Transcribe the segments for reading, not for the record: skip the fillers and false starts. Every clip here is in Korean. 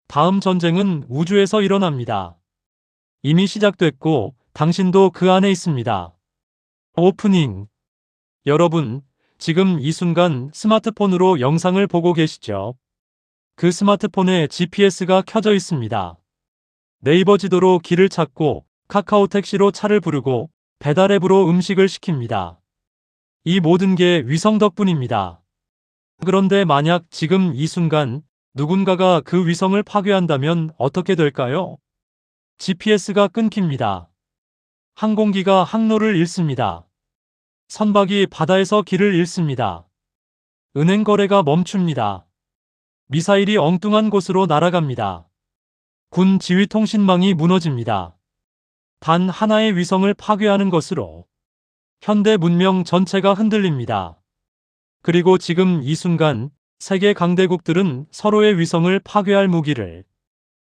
다음 전쟁은 우주에서 일어납니다. 이미 시작됐고 당신도 그 안에 있습니다. 오프닝. 여러분, 지금 이 순간 스마트폰으로 영상을 보고 계시죠? 그 스마트폰에 GPS가 켜져 있습니다. 네이버 지도로 길을 찾고 카카오 택시로 차를 부르고 배달 앱으로 음식을 시킵니다. 이 모든 게 위성 덕분입니다. 그런데 만약 지금 이 순간 누군가가 그 위성을 파괴한다면 어떻게 될까요? GPS가 끊깁니다. 항공기가 항로를 잃습니다. 선박이 바다에서 길을 잃습니다. 은행 거래가 멈춥니다. 미사일이 엉뚱한 곳으로 날아갑니다. 군 지휘 통신망이 무너집니다. 단 하나의 위성을 파괴하는 것으로 현대 문명 전체가 흔들립니다. 그리고 지금 이 순간 세계 강대국들은 서로의 위성을 파괴할 무기를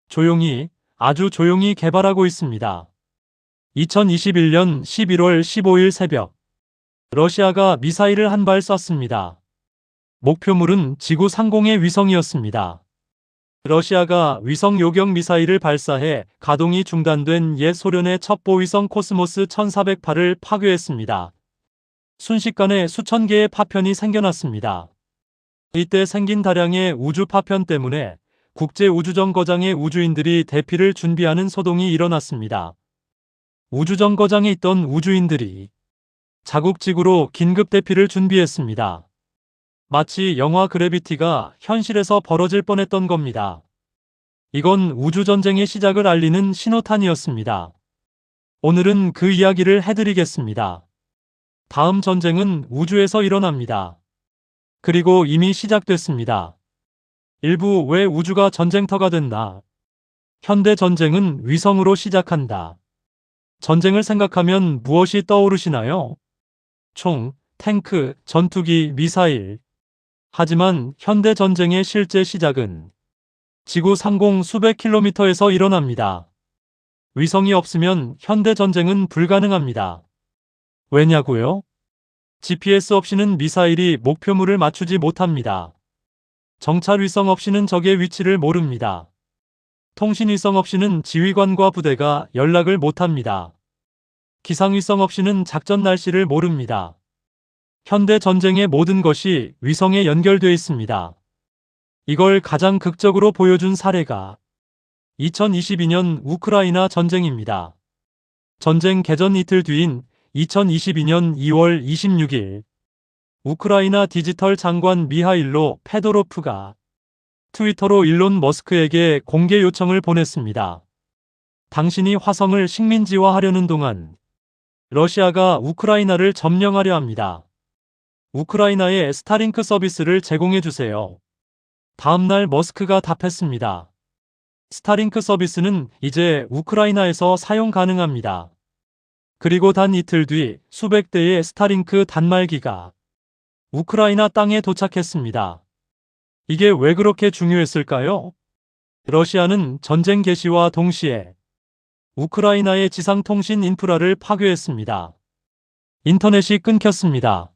조용히, 아주 조용히 개발하고 있습니다. 2021년 11월 15일 새벽, 러시아가 미사일을 한 발 쐈습니다. 목표물은 지구 상공의 위성이었습니다. 러시아가 위성 요격 미사일을 발사해 가동이 중단된 옛 소련의 첩보위성 코스모스 1408을 파괴했습니다. 순식간에 수천 개의 파편이 생겨났습니다. 이때 생긴 다량의 우주 파편 때문에 국제우주정거장의 우주인들이 대피를 준비하는 소동이 일어났습니다. 우주정거장에 있던 우주인들이 자국지구로 긴급 대피를 준비했습니다. 마치 영화 그래비티가 현실에서 벌어질 뻔했던 겁니다. 이건 우주전쟁의 시작을 알리는 신호탄이었습니다. 오늘은 그 이야기를 해드리겠습니다. 다음 전쟁은 우주에서 일어납니다. 그리고 이미 시작됐습니다. 일부 왜 우주가 전쟁터가 된다. 현대 전쟁은 위성으로 시작한다. 전쟁을 생각하면 무엇이 떠오르시나요? 총, 탱크, 전투기, 미사일. 하지만 현대 전쟁의 실제 시작은 지구 상공 수백 킬로미터에서 일어납니다. 위성이 없으면 현대 전쟁은 불가능합니다. 왜냐고요? GPS 없이는 미사일이 목표물을 맞추지 못합니다. 정찰 위성 없이는 적의 위치를 모릅니다. 통신 위성 없이는 지휘관과 부대가 연락을 못합니다. 기상 위성 없이는 작전 날씨를 모릅니다. 현대 전쟁의 모든 것이 위성에 연결되어 있습니다. 이걸 가장 극적으로 보여준 사례가 2022년 우크라이나 전쟁입니다. 전쟁 개전 이틀 뒤인 2022년 2월 26일, 우크라이나 디지털 장관 미하일로 페도로프가 트위터로 일론 머스크에게 공개 요청을 보냈습니다. 당신이 화성을 식민지화하려는 동안 러시아가 우크라이나를 점령하려 합니다. 우크라이나에 스타링크 서비스를 제공해 주세요. 다음날 머스크가 답했습니다. 스타링크 서비스는 이제 우크라이나에서 사용 가능합니다. 그리고 단 이틀 뒤 수백 대의 스타링크 단말기가 우크라이나 땅에 도착했습니다. 이게 왜 그렇게 중요했을까요? 러시아는 전쟁 개시와 동시에 우크라이나의 지상통신 인프라를 파괴했습니다. 인터넷이 끊겼습니다.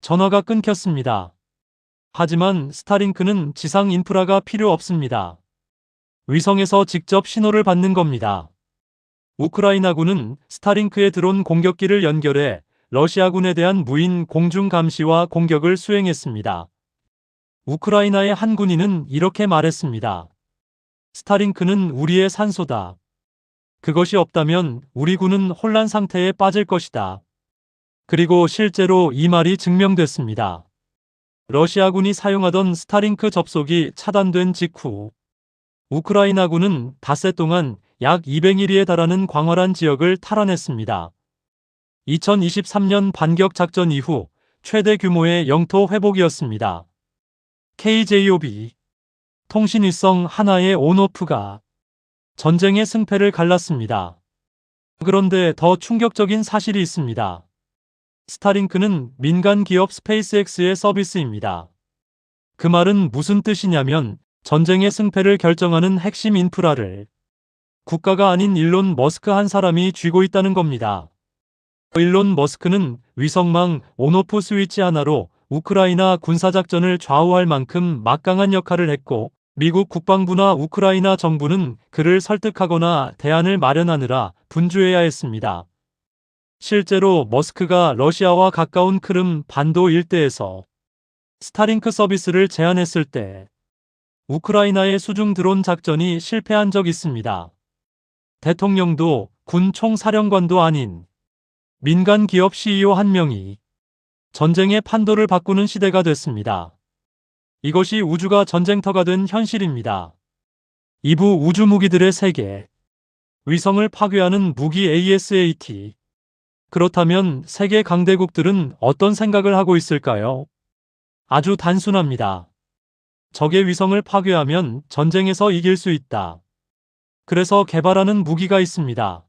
전화가 끊겼습니다. 하지만 스타링크는 지상 인프라가 필요 없습니다. 위성에서 직접 신호를 받는 겁니다. 우크라이나군은 스타링크에 드론 공격기를 연결해 러시아군에 대한 무인 공중 감시와 공격을 수행했습니다. 우크라이나의 한 군인은 이렇게 말했습니다. 스타링크는 우리의 산소다. 그것이 없다면 우리 군은 혼란 상태에 빠질 것이다. 그리고 실제로 이 말이 증명됐습니다. 러시아군이 사용하던 스타링크 접속이 차단된 직후 우크라이나군은 닷새 동안 약 200일에 달하는 광활한 지역을 탈환했습니다. 2023년 반격 작전 이후 최대 규모의 영토 회복이었습니다. KJOB 통신위성 하나의 온오프가 전쟁의 승패를 갈랐습니다. 그런데 더 충격적인 사실이 있습니다. 스타링크는 민간 기업 스페이스X의 서비스입니다. 그 말은 무슨 뜻이냐면 전쟁의 승패를 결정하는 핵심 인프라를 국가가 아닌 일론 머스크 한 사람이 쥐고 있다는 겁니다. 일론 머스크는 위성망 온오프 스위치 하나로 우크라이나 군사작전을 좌우할 만큼 막강한 역할을 했고 미국 국방부나 우크라이나 정부는 그를 설득하거나 대안을 마련하느라 분주해야 했습니다. 실제로 머스크가 러시아와 가까운 크름 반도 일대에서 스타링크 서비스를 제안했을 때 우크라이나의 수중 드론 작전이 실패한 적 있습니다. 대통령도 군 총사령관도 아닌 민간 기업 CEO 한 명이 전쟁의 판도를 바꾸는 시대가 됐습니다. 이것이 우주가 전쟁터가 된 현실입니다. 2부 우주 무기들의 세계. 위성을 파괴하는 무기 ASAT. 그렇다면 세계 강대국들은 어떤 생각을 하고 있을까요? 아주 단순합니다. 적의 위성을 파괴하면 전쟁에서 이길 수 있다. 그래서 개발하는 무기가 있습니다.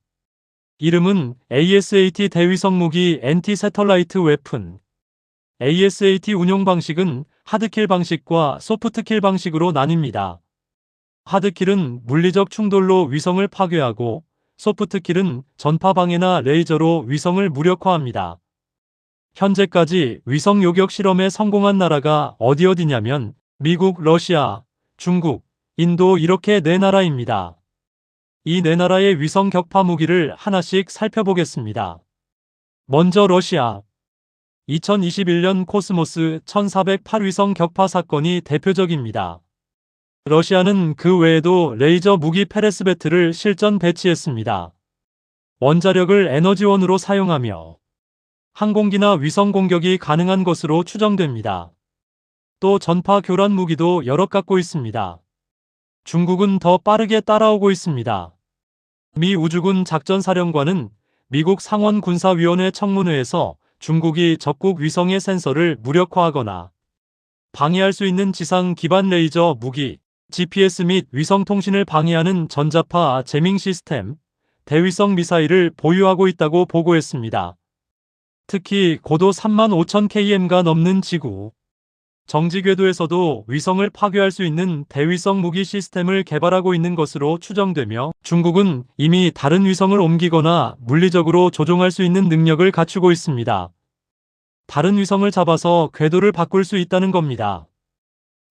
이름은 ASAT 대위성 무기 엔티-새털라이트 웨폰. ASAT 운용 방식은 하드킬 방식과 소프트킬 방식으로 나뉩니다. 하드킬은 물리적 충돌로 위성을 파괴하고 소프트킬은 전파 방해나 레이저로 위성을 무력화합니다. 현재까지 위성 요격 실험에 성공한 나라가 어디냐면 미국, 러시아, 중국, 인도 이렇게 4나라입니다. 이 4나라의 위성 격파 무기를 하나씩 살펴보겠습니다. 먼저 러시아. 2021년 코스모스 1408 위성 격파 사건이 대표적입니다. 러시아는 그 외에도 레이저 무기 페레스베트를 실전 배치했습니다. 원자력을 에너지원으로 사용하며 항공기나 위성 공격이 가능한 것으로 추정됩니다. 또 전파 교란 무기도 여러 갖고 있습니다. 중국은 더 빠르게 따라오고 있습니다. 미 우주군 작전사령관은 미국 상원군사위원회 청문회에서 중국이 적국 위성의 센서를 무력화하거나 방해할 수 있는 지상 기반 레이저 무기, GPS 및 위성통신을 방해하는 전자파 제밍 시스템, 대위성 미사일을 보유하고 있다고 보고했습니다. 특히 고도 35,000km가 넘는 지구, 정지 궤도에서도 위성을 파괴할 수 있는 대위성 무기 시스템을 개발하고 있는 것으로 추정되며 중국은 이미 다른 위성을 옮기거나 물리적으로 조종할 수 있는 능력을 갖추고 있습니다. 다른 위성을 잡아서 궤도를 바꿀 수 있다는 겁니다.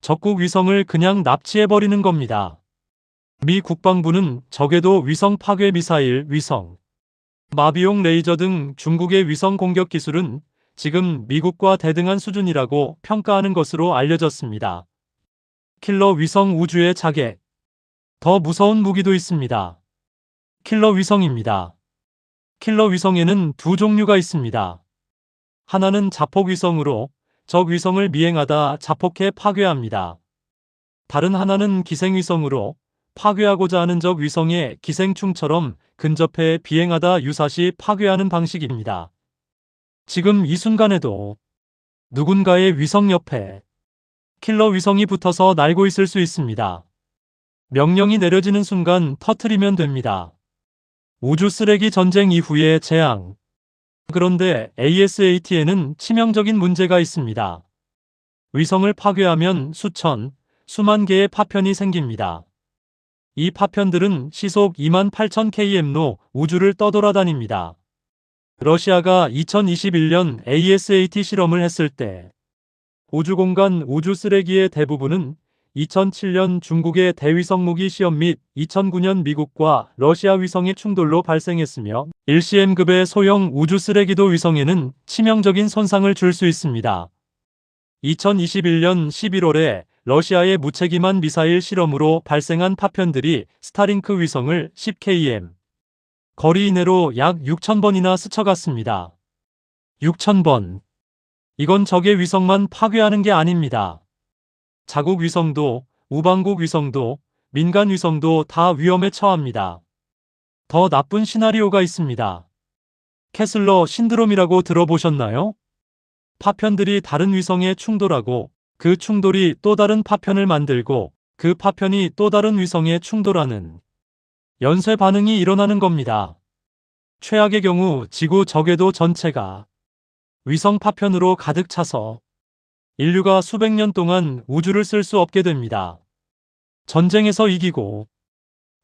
적국 위성을 그냥 납치해버리는 겁니다. 미 국방부는 적에도 위성 파괴 미사일, 위성, 마비용 레이저 등 중국의 위성 공격 기술은 지금 미국과 대등한 수준이라고 평가하는 것으로 알려졌습니다. 킬러 위성 우주의 자객. 더 무서운 무기도 있습니다. 킬러 위성입니다. 킬러 위성에는 두 종류가 있습니다. 하나는 자폭 위성으로 적 위성을 미행하다 자폭해 파괴합니다. 다른 하나는 기생 위성으로 파괴하고자 하는 적 위성에 기생충처럼 근접해 비행하다 유사시 파괴하는 방식입니다. 지금 이 순간에도 누군가의 위성 옆에 킬러 위성이 붙어서 날고 있을 수 있습니다. 명령이 내려지는 순간 터뜨리면 됩니다. 우주 쓰레기 전쟁 이후의 재앙. 그런데 ASAT에는 치명적인 문제가 있습니다. 위성을 파괴하면 수천, 수만 개의 파편이 생깁니다. 이 파편들은 시속 28,000km로 우주를 떠돌아다닙니다. 러시아가 2021년 ASAT 실험을 했을 때 우주공간 우주 쓰레기의 대부분은 2007년 중국의 대위성 무기 시험 및 2009년 미국과 러시아 위성의 충돌로 발생했으며 1CM급의 소형 우주 쓰레기도 위성에는 치명적인 손상을 줄 수 있습니다. 2021년 11월에 러시아의 무책임한 미사일 실험으로 발생한 파편들이 스타링크 위성을 10km 거리 이내로 약 6,000번이나 스쳐갔습니다. 6,000번. 이건 적의 위성만 파괴하는 게 아닙니다. 자국 위성도, 우방국 위성도, 민간 위성도 다 위험에 처합니다. 더 나쁜 시나리오가 있습니다. 캐슬러 신드롬이라고 들어보셨나요? 파편들이 다른 위성에 충돌하고 그 충돌이 또 다른 파편을 만들고 그 파편이 또 다른 위성에 충돌하는 연쇄 반응이 일어나는 겁니다. 최악의 경우 지구 저궤도 전체가 위성 파편으로 가득 차서 인류가 수백 년 동안 우주를 쓸 수 없게 됩니다. 전쟁에서 이기고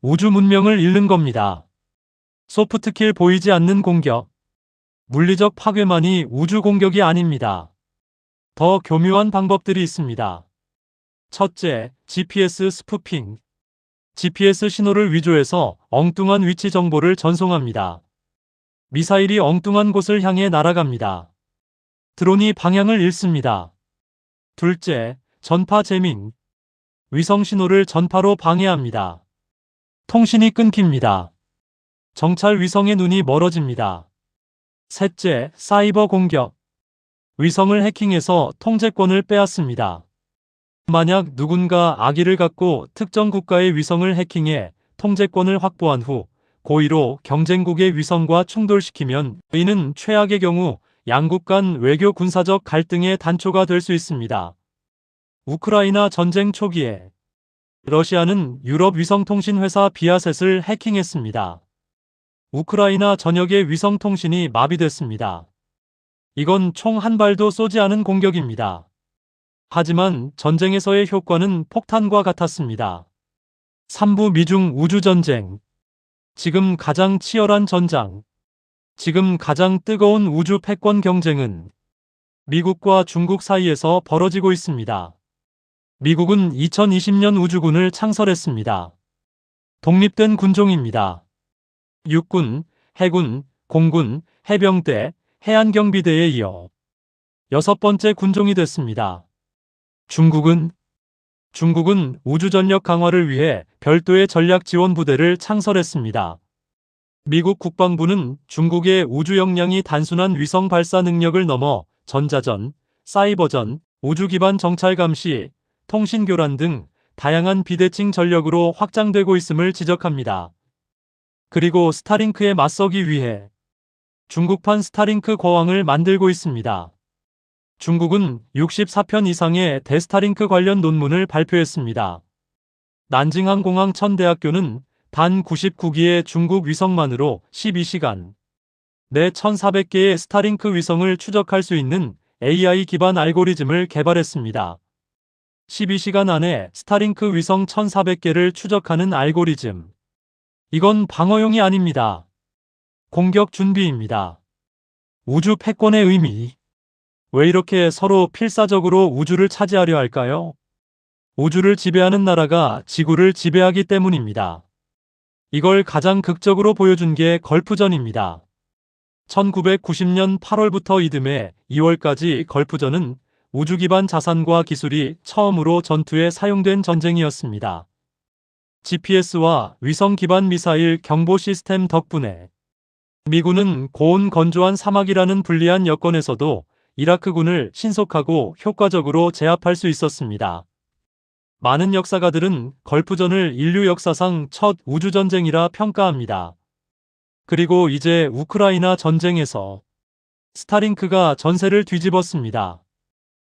우주 문명을 잃는 겁니다. 소프트킬 보이지 않는 공격. 물리적 파괴만이 우주 공격이 아닙니다. 더 교묘한 방법들이 있습니다. 첫째, GPS 스푸핑. GPS 신호를 위조해서 엉뚱한 위치 정보를 전송합니다. 미사일이 엉뚱한 곳을 향해 날아갑니다. 드론이 방향을 잃습니다. 둘째, 전파 재밍. 위성 신호를 전파로 방해합니다. 통신이 끊깁니다. 정찰 위성의 눈이 멀어집니다. 셋째, 사이버 공격. 위성을 해킹해서 통제권을 빼앗습니다. 만약 누군가 악의를 갖고 특정 국가의 위성을 해킹해 통제권을 확보한 후 고의로 경쟁국의 위성과 충돌시키면 이는 최악의 경우 양국 간 외교 군사적 갈등의 단초가 될 수 있습니다. 우크라이나 전쟁 초기에 러시아는 유럽 위성통신 회사 비아셋을 해킹했습니다. 우크라이나 전역의 위성통신이 마비됐습니다. 이건 총 한 발도 쏘지 않은 공격입니다. 하지만 전쟁에서의 효과는 폭탄과 같았습니다. 3부 미중 우주전쟁. 지금 가장 치열한 전장. 지금 가장 뜨거운 우주 패권 경쟁은 미국과 중국 사이에서 벌어지고 있습니다. 미국은 2020년 우주군을 창설했습니다. 독립된 군종입니다. 육군, 해군, 공군, 해병대, 해안경비대에 이어 6번째 군종이 됐습니다. 중국은 우주전력 강화를 위해 별도의 전략 지원 부대를 창설했습니다. 미국 국방부는 중국의 우주 역량이 단순한 위성 발사 능력을 넘어 전자전, 사이버전, 우주 기반 정찰 감시, 통신 교란 등 다양한 비대칭 전력으로 확장되고 있음을 지적합니다. 그리고 스타링크에 맞서기 위해 중국판 스타링크 거왕을 만들고 있습니다. 중국은 64편 이상의 대스타링크 관련 논문을 발표했습니다. 난징항공항 천대학교는 단 99기의 중국 위성만으로 12시간 내 1400개의 스타링크 위성을 추적할 수 있는 AI 기반 알고리즘을 개발했습니다. 12시간 안에 스타링크 위성 1400개를 추적하는 알고리즘. 이건 방어용이 아닙니다. 공격 준비입니다. 우주 패권의 의미. 왜 이렇게 서로 필사적으로 우주를 차지하려 할까요? 우주를 지배하는 나라가 지구를 지배하기 때문입니다. 이걸 가장 극적으로 보여준 게 걸프전입니다. 1990년 8월부터 이듬해 2월까지 걸프전은 우주 기반 자산과 기술이 처음으로 전투에 사용된 전쟁이었습니다. GPS와 위성 기반 미사일 경보 시스템 덕분에 미군은 고온 건조한 사막이라는 불리한 여건에서도 이라크군을 신속하고 효과적으로 제압할 수 있었습니다. 많은 역사가들은 걸프전을 인류 역사상 첫 우주전쟁이라 평가합니다. 그리고 이제 우크라이나 전쟁에서 스타링크가 전세를 뒤집었습니다.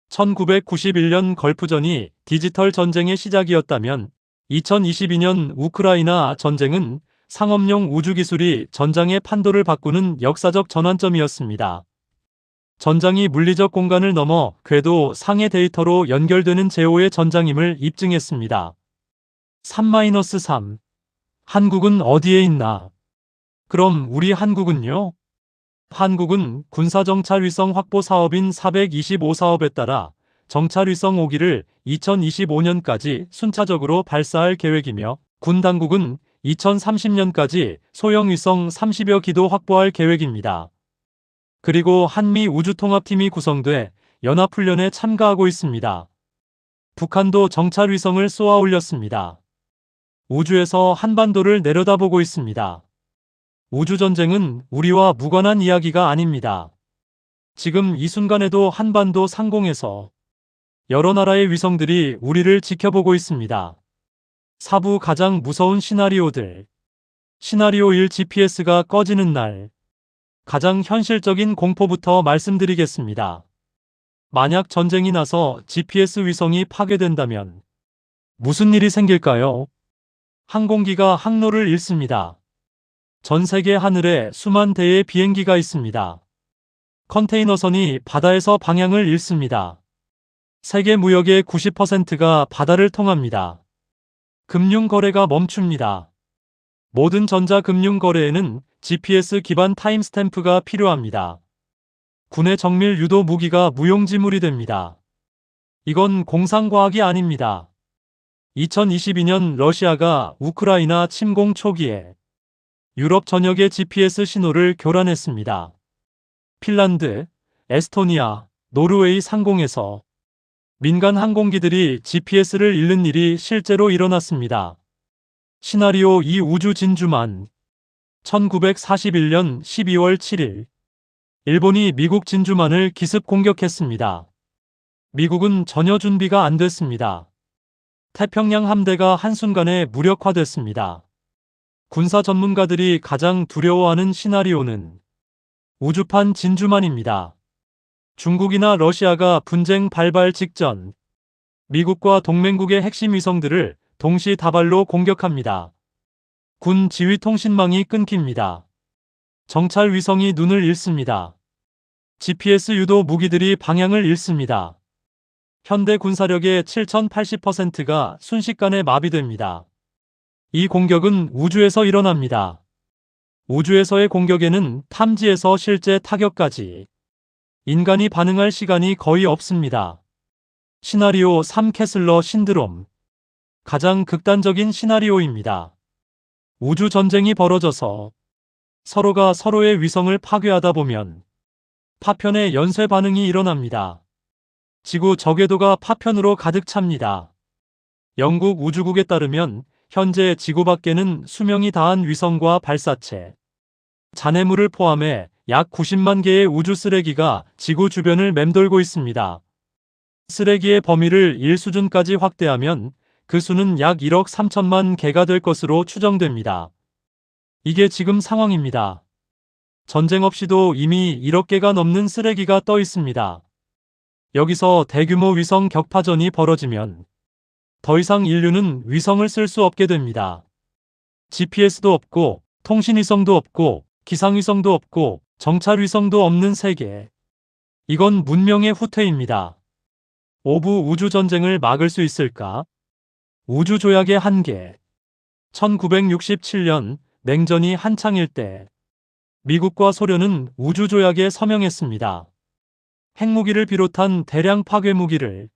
1991년 걸프전이 디지털 전쟁의 시작이었다면 2022년 우크라이나 전쟁은 상업용 우주기술이 전장의 판도를 바꾸는 역사적 전환점이었습니다. 전장이 물리적 공간을 넘어 궤도 상의 데이터로 연결되는 제5의 전장임을 입증했습니다. 3-3. 한국은 어디에 있나? 그럼 우리 한국은요? 한국은 군사정찰 위성 확보 사업인 425사업에 따라 정찰 위성 5기를 2025년까지 순차적으로 발사할 계획이며 군 당국은 2030년까지 소형 위성 30여 기도 확보할 계획입니다. 그리고 한미 우주통합팀이 구성돼 연합훈련에 참가하고 있습니다. 북한도 정찰 위성을 쏘아 올렸습니다. 우주에서 한반도를 내려다보고 있습니다. 우주전쟁은 우리와 무관한 이야기가 아닙니다. 지금 이 순간에도 한반도 상공에서 여러 나라의 위성들이 우리를 지켜보고 있습니다. 4부 가장 무서운 시나리오들. 시나리오 1 GPS가 꺼지는 날. 가장 현실적인 공포부터 말씀드리겠습니다. 만약 전쟁이 나서 GPS 위성이 파괴된다면 무슨 일이 생길까요? 항공기가 항로를 잃습니다. 전 세계 하늘에 수만 대의 비행기가 있습니다. 컨테이너선이 바다에서 방향을 잃습니다. 세계 무역의 90%가 바다를 통합니다. 금융거래가 멈춥니다. 모든 전자금융거래에는 GPS 기반 타임스탬프가 필요합니다. 군의 정밀 유도 무기가 무용지물이 됩니다. 이건 공상과학이 아닙니다. 2022년 러시아가 우크라이나 침공 초기에 유럽 전역의 GPS 신호를 교란했습니다. 핀란드, 에스토니아, 노르웨이 상공에서 민간 항공기들이 GPS를 잃는 일이 실제로 일어났습니다. 시나리오 2 우주 진주만 1941년 12월 7일 일본이 미국 진주만을 기습 공격했습니다. 미국은 전혀 준비가 안 됐습니다. 태평양 함대가 한순간에 무력화됐습니다. 군사 전문가들이 가장 두려워하는 시나리오는 우주판 진주만입니다. 중국이나 러시아가 분쟁 발발 직전 미국과 동맹국의 핵심 위성들을 동시다발로 공격합니다. 군 지휘 통신망이 끊깁니다. 정찰 위성이 눈을 잃습니다. GPS 유도 무기들이 방향을 잃습니다. 현대 군사력의 7080%가 순식간에 마비됩니다. 이 공격은 우주에서 일어납니다. 우주에서의 공격에는 탐지에서 실제 타격까지 인간이 반응할 시간이 거의 없습니다. 시나리오 3 캐슬러 신드롬. 가장 극단적인 시나리오입니다. 우주 전쟁이 벌어져서 서로가 서로의 위성을 파괴하다 보면 파편의 연쇄 반응이 일어납니다. 지구 저궤도가 파편으로 가득 찹니다. 영국 우주국에 따르면 현재 지구 밖에는 수명이 다한 위성과 발사체, 잔해물을 포함해 약 90만 개의 우주 쓰레기가 지구 주변을 맴돌고 있습니다. 쓰레기의 범위를 1수준까지 확대하면 그 수는 약 1억 3천만 개가 될 것으로 추정됩니다. 이게 지금 상황입니다. 전쟁 없이도 이미 1억 개가 넘는 쓰레기가 떠 있습니다. 여기서 대규모 위성 격파전이 벌어지면 더 이상 인류는 위성을 쓸 수 없게 됩니다. GPS도 없고 통신위성도 없고 기상위성도 없고 정찰위성도 없는 세계. 이건 문명의 후퇴입니다. 오부 우주전쟁을 막을 수 있을까? 우주조약의 한계. 1967년 냉전이 한창일 때 미국과 소련은 우주조약에 서명했습니다. 핵무기를 비롯한 대량 파괴무기를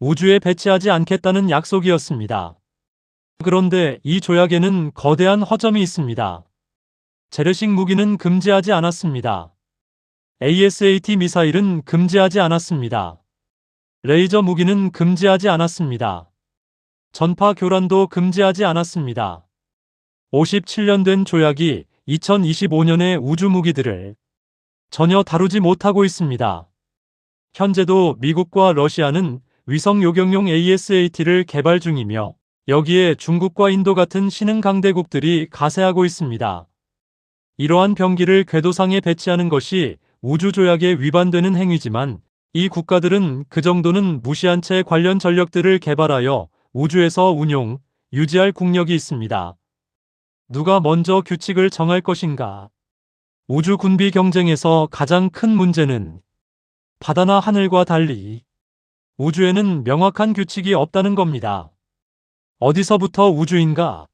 우주에 배치하지 않겠다는 약속이었습니다. 그런데 이 조약에는 거대한 허점이 있습니다. 재래식 무기는 금지하지 않았습니다. ASAT 미사일은 금지하지 않았습니다. 레이저 무기는 금지하지 않았습니다. 전파 교란도 금지하지 않았습니다. 57년 된 조약이 2025년의 우주 무기들을 전혀 다루지 못하고 있습니다. 현재도 미국과 러시아는 위성 요격용 ASAT를 개발 중이며 여기에 중국과 인도 같은 신흥 강대국들이 가세하고 있습니다. 이러한 병기를 궤도상에 배치하는 것이 우주조약에 위반되는 행위지만 이 국가들은 그 정도는 무시한 채 관련 전력들을 개발하여 우주에서 운용, 유지할 국력이 있습니다. 누가 먼저 규칙을 정할 것인가? 우주 군비 경쟁에서 가장 큰 문제는 바다나 하늘과 달리 우주에는 명확한 규칙이 없다는 겁니다. 어디서부터 우주인가?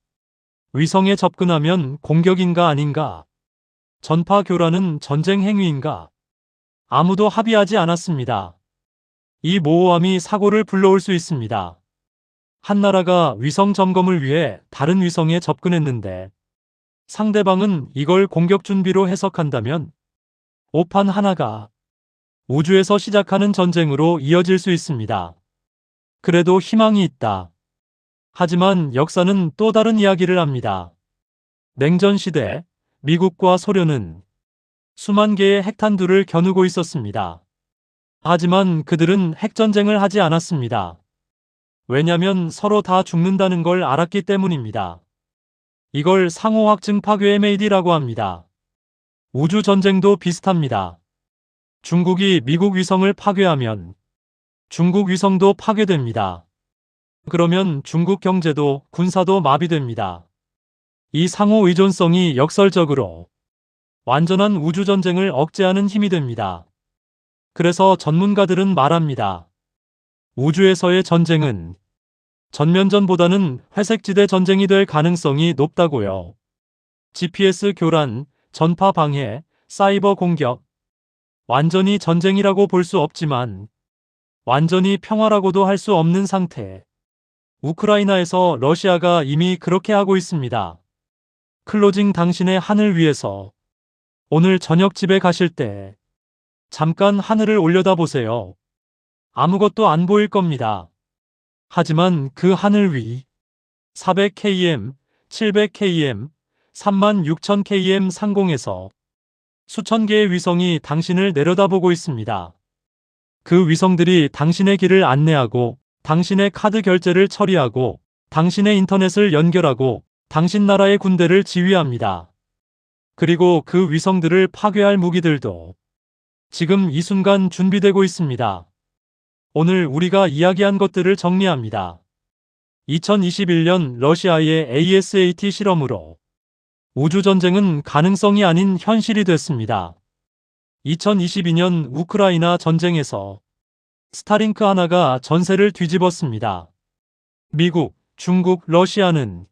위성에 접근하면 공격인가 아닌가? 전파 교란은 전쟁 행위인가? 아무도 합의하지 않았습니다. 이 모호함이 사고를 불러올 수 있습니다. 한 나라가 위성 점검을 위해 다른 위성에 접근했는데 상대방은 이걸 공격 준비로 해석한다면 오판 하나가 우주에서 시작하는 전쟁으로 이어질 수 있습니다. 그래도 희망이 있다. 하지만 역사는 또 다른 이야기를 합니다. 냉전 시대 미국과 소련은 수만 개의 핵탄두를 겨누고 있었습니다. 하지만 그들은 핵전쟁을 하지 않았습니다. 왜냐면 서로 다 죽는다는 걸 알았기 때문입니다. 이걸 상호확증 파괴 MAD라고 합니다. 우주전쟁도 비슷합니다. 중국이 미국 위성을 파괴하면 중국 위성도 파괴됩니다. 그러면 중국 경제도 군사도 마비됩니다. 이 상호 의존성이 역설적으로 완전한 우주전쟁을 억제하는 힘이 됩니다. 그래서 전문가들은 말합니다. 우주에서의 전쟁은 전면전보다는 회색지대 전쟁이 될 가능성이 높다고요. GPS 교란, 전파 방해, 사이버 공격. 완전히 전쟁이라고 볼 수 없지만 완전히 평화라고도 할 수 없는 상태. 우크라이나에서 러시아가 이미 그렇게 하고 있습니다. 클로징 당신의 하늘 위에서 오늘 저녁 집에 가실 때 잠깐 하늘을 올려다보세요. 아무것도 안 보일 겁니다. 하지만 그 하늘 위 400km, 700km, 36,000km 상공에서 수천 개의 위성이 당신을 내려다보고 있습니다. 그 위성들이 당신의 길을 안내하고 당신의 카드 결제를 처리하고 당신의 인터넷을 연결하고 당신 나라의 군대를 지휘합니다. 그리고 그 위성들을 파괴할 무기들도 지금 이 순간 준비되고 있습니다. 오늘 우리가 이야기한 것들을 정리합니다. 2021년 러시아의 ASAT 실험으로 우주전쟁은 가능성이 아닌 현실이 됐습니다. 2022년 우크라이나 전쟁에서 스타링크 하나가 전세를 뒤집었습니다. 미국, 중국, 러시아는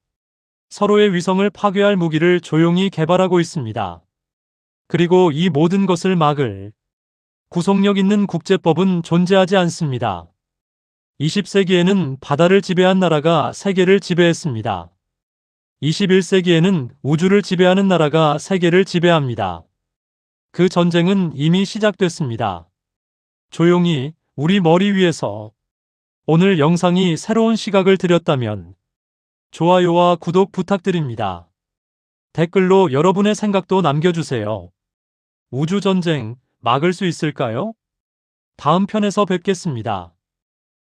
서로의 위성을 파괴할 무기를 조용히 개발하고 있습니다. 그리고 이 모든 것을 막을 구속력 있는 국제법은 존재하지 않습니다. 20세기에는 바다를 지배한 나라가 세계를 지배했습니다. 21세기에는 우주를 지배하는 나라가 세계를 지배합니다. 그 전쟁은 이미 시작됐습니다. 조용히 우리 머리 위에서. 오늘 영상이 새로운 시각을 드렸다면 좋아요와 구독 부탁드립니다. 댓글로 여러분의 생각도 남겨주세요. 우주전쟁 막을 수 있을까요? 다음 편에서 뵙겠습니다.